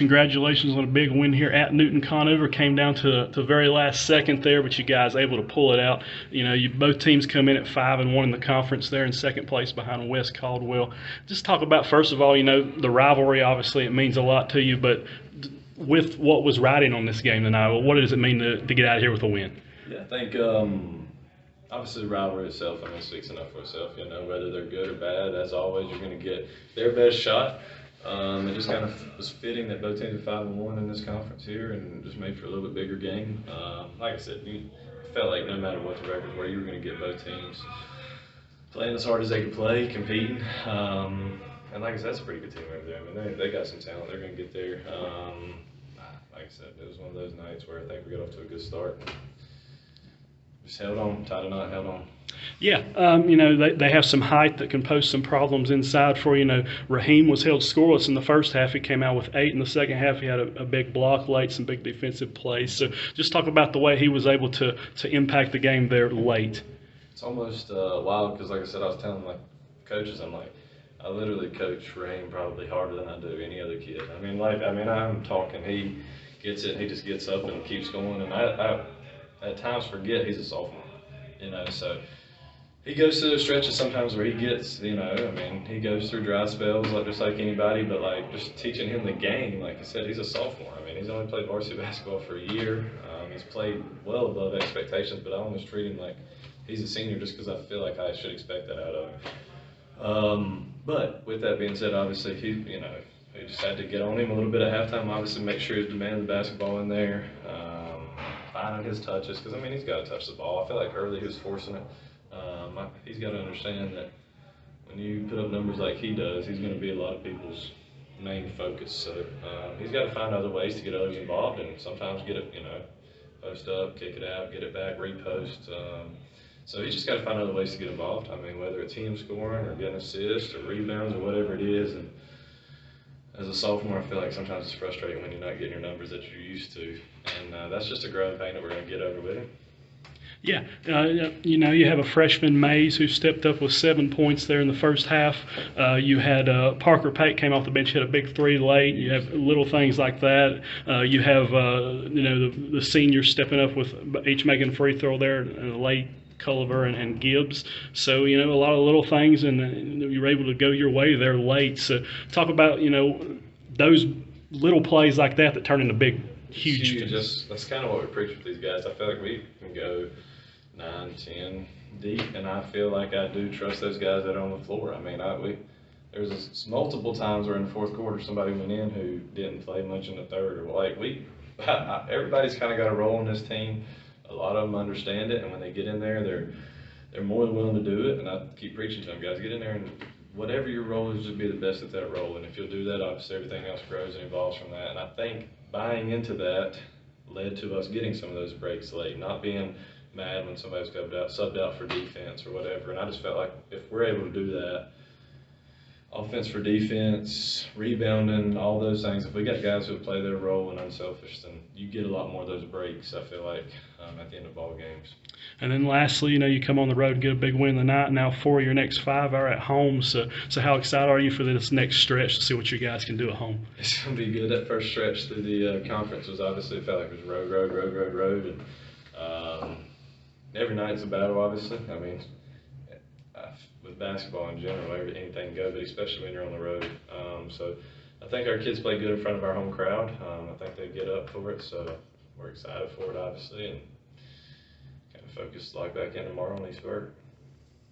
Congratulations on a big win here at Newton Conover. Came down to the very last second there, but you guys able to pull it out. You both teams come in at 5-1 in the conference there in second place behind West Caldwell. Just talk about, first of all, the rivalry. Obviously, it means a lot to you, but with what was riding on this game tonight, what does it mean to get out of here with a win? Yeah, I think obviously the rivalry itself, speaks enough for itself. Whether they're good or bad, as always, you're going to get their best shot. It just kind of was fitting that both teams are 5-1 in this conference here, and just made for a little bit bigger game. Like I said, you felt like no matter what the records were, you were going to get both teams playing as hard as they could play, competing. And like I said, that's a pretty good team over there. They got some talent. They're going to get there. Like I said, it was one of those nights where I think we got off to a good start. Just held on, tied a knot, held on. Yeah, they have some height that can pose some problems inside for you. Raheem was held scoreless in the first half. He came out with 8 in the second half. He had a big block late, some big defensive plays. So just talk about the way he was able to impact the game there late. It's almost wild because, like I said, I was telling my coaches, I literally coach Raheem probably harder than I do any other kid. I'm talking. He gets it. He just gets up and keeps going. And I at times forget he's a sophomore. So he goes through those stretches sometimes where he gets, he goes through dry spells just like anybody, but just teaching him the game, like I said, he's a sophomore. He's only played varsity basketball for a year. He's played well above expectations, but I almost treat him like he's a senior just because I feel like I should expect that out of him. But with that being said, obviously, he just had to get on him a little bit at halftime, obviously make sure he's demanding the basketball in there, finding his touches, because he's got to touch the ball. I feel like early he was forcing it. He's got to understand that when you put up numbers like he does, he's going to be a lot of people's main focus. So he's got to find other ways to get others involved, and sometimes get it, post up, kick it out, get it back, repost. So he's just got to find other ways to get involved. Whether it's him scoring or getting assists or rebounds or whatever it is. And as a sophomore, I feel like sometimes it's frustrating when you're not getting your numbers that you're used to. And that's just a growing pain that we're going to get over with him. Yeah, you have a freshman, Mays, who stepped up with 7 points there in the first half. You had Parker Pate came off the bench, hit a big 3 late. You have little things like that. You have, the seniors stepping up with each making a free throw there late. Culliver and Gibbs. So, a lot of little things, and you were able to go your way there late. So talk about, those little plays like that turn into big, huge things. That's kind of what we preach with these guys. I feel like we can go 9, 10 deep, and I feel like I do trust those guys that are on the floor. There was multiple times where in the fourth quarter somebody went in who didn't play much in the third. Everybody's kind of got a role in this team. A lot of them understand it, and when they get in there, they're more than willing to do it. And I keep preaching to them, guys, get in there and whatever your role is, just be the best at that role. And if you'll do that, obviously everything else grows and evolves from that. And I think buying into that led to us getting some of those breaks late, not being mad when somebody's subbed out for defense or whatever. And I just felt like if we're able to do that, offense for defense, rebounding, all those things. If we got guys who play their role and unselfish, then you get a lot more of those breaks, I feel like, at the end of ball games. And then lastly, you come on the road and get a big win tonight. Now 4 of your next 5 are at home. So how excited are you for this next stretch to see what you guys can do at home? It's going to be good. That first stretch through the conference was obviously, it felt like it was road. And every night's a battle, obviously. With basketball in general, anything can go, but especially when you're on the road. So I think our kids play good in front of our home crowd. I think they get up for it, so we're excited for it, obviously, and kind of focused back in tomorrow on East Burke.